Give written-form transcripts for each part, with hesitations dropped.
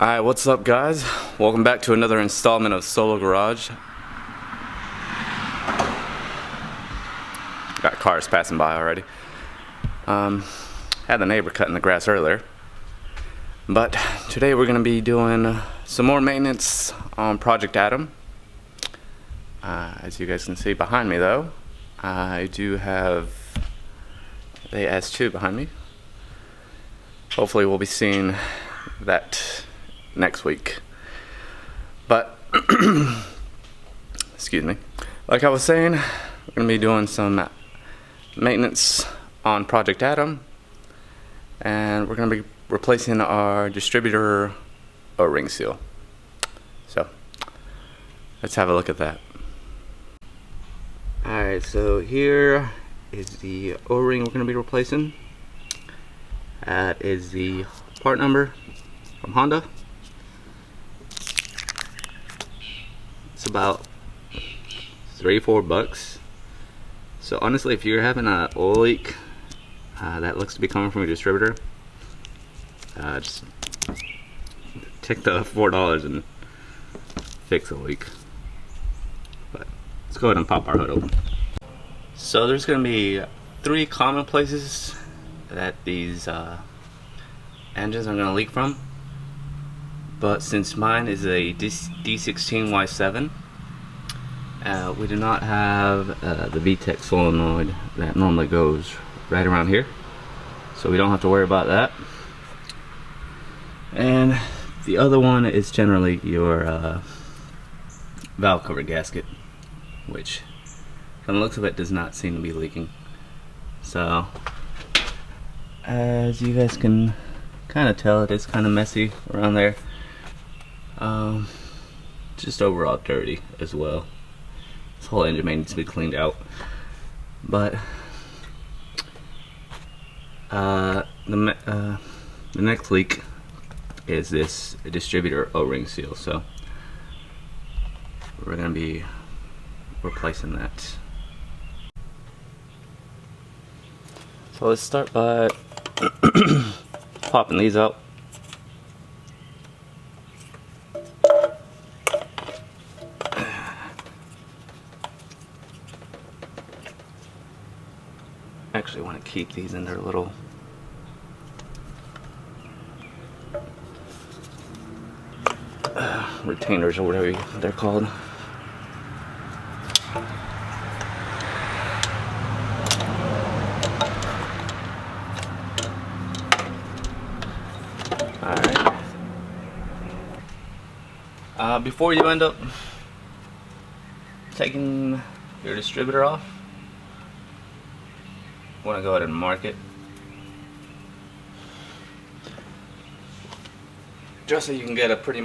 Alright, what's up guys? Welcome back to another installment of Solo Garage. Got cars passing by already. Had the neighbor cutting the grass earlier. But today we're going to be doing some more maintenance on Project Adam. As you guys can see behind me though, I do have the S2 behind me. Hopefully we'll be seeing that next week. But excuse me, like I was saying, we're going to be doing some maintenance on Project Adam, and we're going to be replacing our Distributor O-Ring seal. So let's have a look at that. Alright, so here is the O-Ring we're going to be replacing. That is the part number from Honda. It's about $3-4. So honestly, if you're having an oil leak that looks to be coming from your distributor, just take the $4 and fix the leak. But let's go ahead and pop our hood open. So there's going to be 3 common places that these engines are going to leak from. But since mine is a D16Y7, we do not have the VTEC solenoid that normally goes right around here, so we don't have to worry about that. And the other one is generally your valve cover gasket, which from the looks of it does not seem to be leaking. So as you guys can kind of tell, it is kind of messy around there. Just overall dirty as well. This whole engine may need to be cleaned out. But the next leak is this Distributor O-Ring seal, so we're going to be replacing that. So let's start by popping these out. Actually want to keep these in their little retainers or whatever they're called. Alright. Before you end up taking your distributor off, want to go ahead and mark it just so you can get a pretty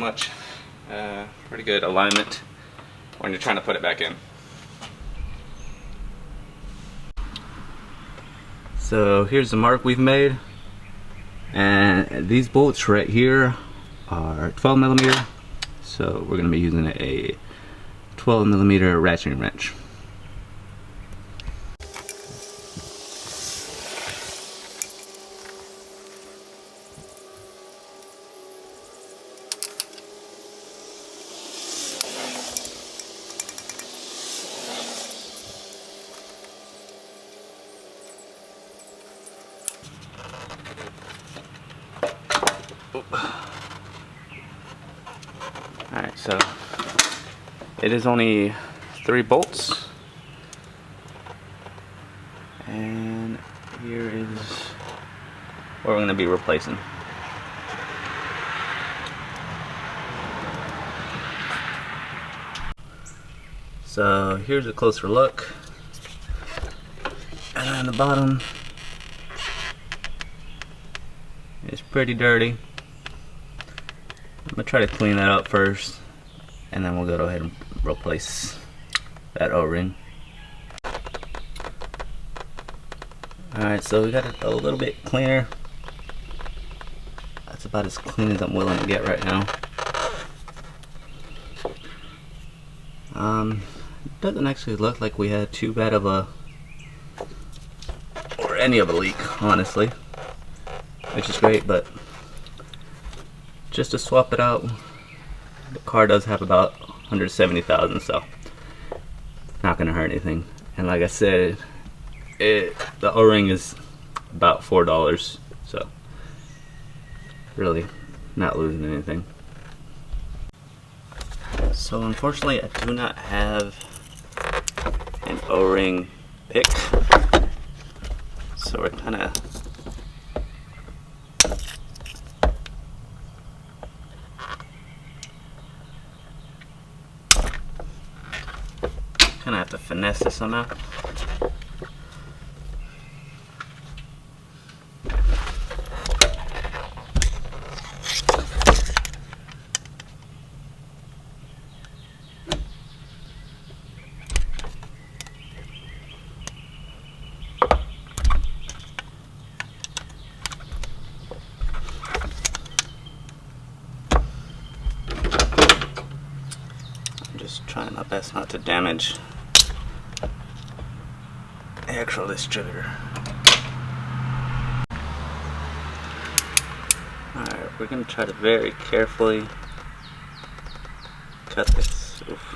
good alignment when you're trying to put it back in. So here's the mark we've made, and these bolts right here are 12mm, so we're going to be using a 12mm ratcheting wrench. Alright, so it is only 3 bolts, and here is what we're going to be replacing. So here's a closer look, and on the bottom it's pretty dirty. I'm going to try to clean that up first, and then we'll go ahead and replace that O-ring. Alright, so we got it a little bit cleaner. That's about as clean as I'm willing to get right now. Doesn't actually look like we had too bad of a, or any of a leak, honestly, which is great, but just to swap it out. The car does have about 170,000, so not gonna hurt anything. And like I said, the O-ring is about $4, so really not losing anything. So unfortunately, I do not have an O-ring pick, so we're kind of have to finesse this somehow. I'm just trying my best not to damage the actual distributor. Alright, we're going to try to very carefully cut this. Oof.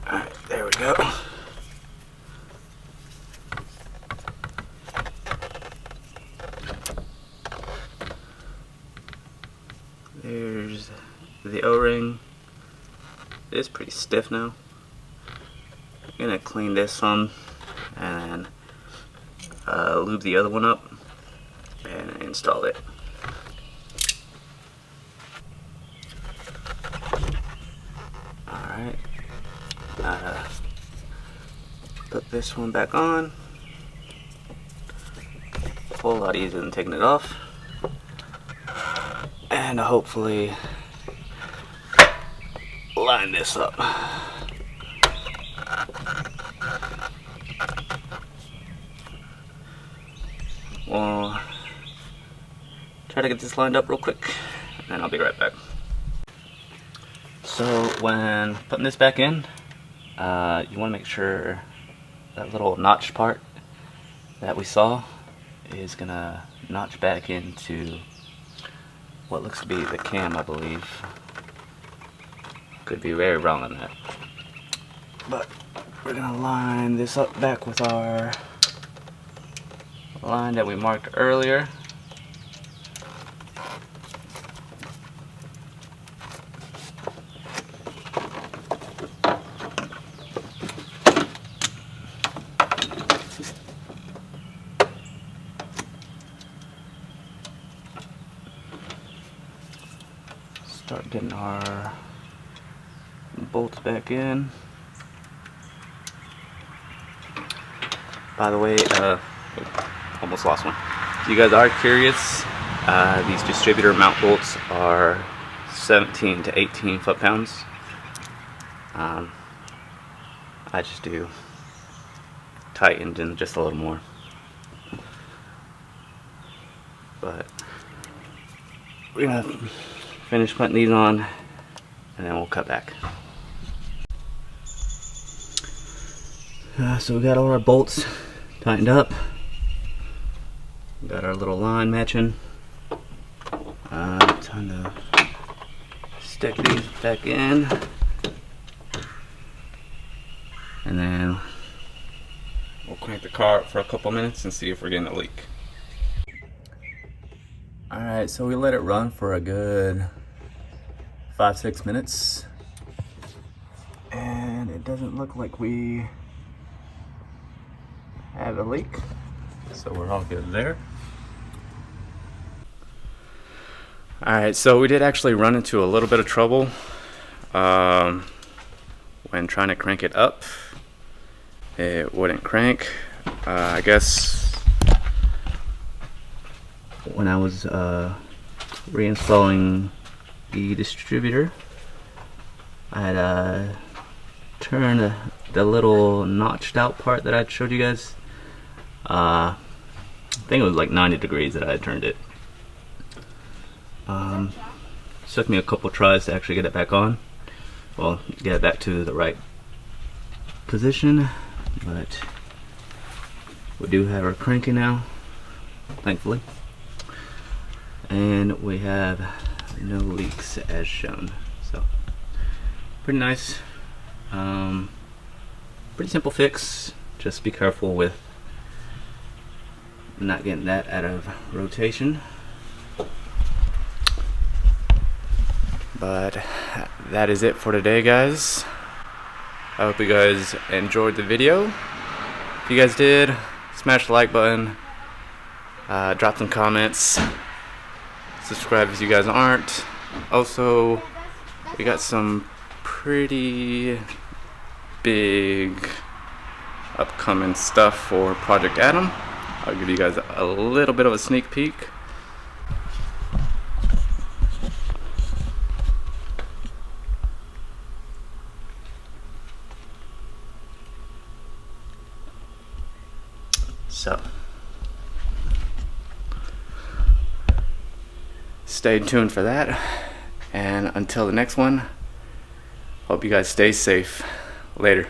Alright, there we go. There's the O-ring. It is pretty stiff now. I'm gonna clean this some and lube the other one up and install it. Alright. Put this one back on. A whole lot easier than taking it off. And hopefully line this up. We'll try to get this lined up real quick, and I'll be right back. So when putting this back in, you want to make sure that little notch part that we saw is gonna notch back into what looks to be the cam, I believe. Could be very wrong on that. But we're gonna line this up back with our line that we marked earlier. Start getting our bolts back in. By the way, almost lost one. If you guys are curious, these distributor mount bolts are 17 to 18 foot-pounds. I just do tightened in just a little more. But we're gonna finish putting these on and then we'll cut back. So we got all our bolts tightened up. We got our little line matching. Time to stick these back in. And then we'll crank the car up for a couple minutes and see if we're getting a leak. Alright, so we let it run for a good 5-6 minutes. And it doesn't look like we have a leak. So we're all good there. Alright, so we did actually run into a little bit of trouble when trying to crank it up. It wouldn't crank. I guess when I was reinstalling the distributor, I had turned the little notched out part that I showed you guys. I think it was like 90 degrees that I had turned it. So took me a couple tries to actually get it back on. Well, get it back to the right position, but we do have her cranking now, thankfully. And we have no leaks as shown. So, pretty nice. Pretty simple fix. Just be careful with not getting that out of rotation. But that is it for today, guys. I hope you guys enjoyed the video. If you guys did, smash the like button, drop some comments, subscribe if you guys aren't. Also, we got some pretty big upcoming stuff for Project Adam. I'll give you guys a little bit of a sneak peek. So, stay tuned for that, and until the next one, hope you guys stay safe. Later.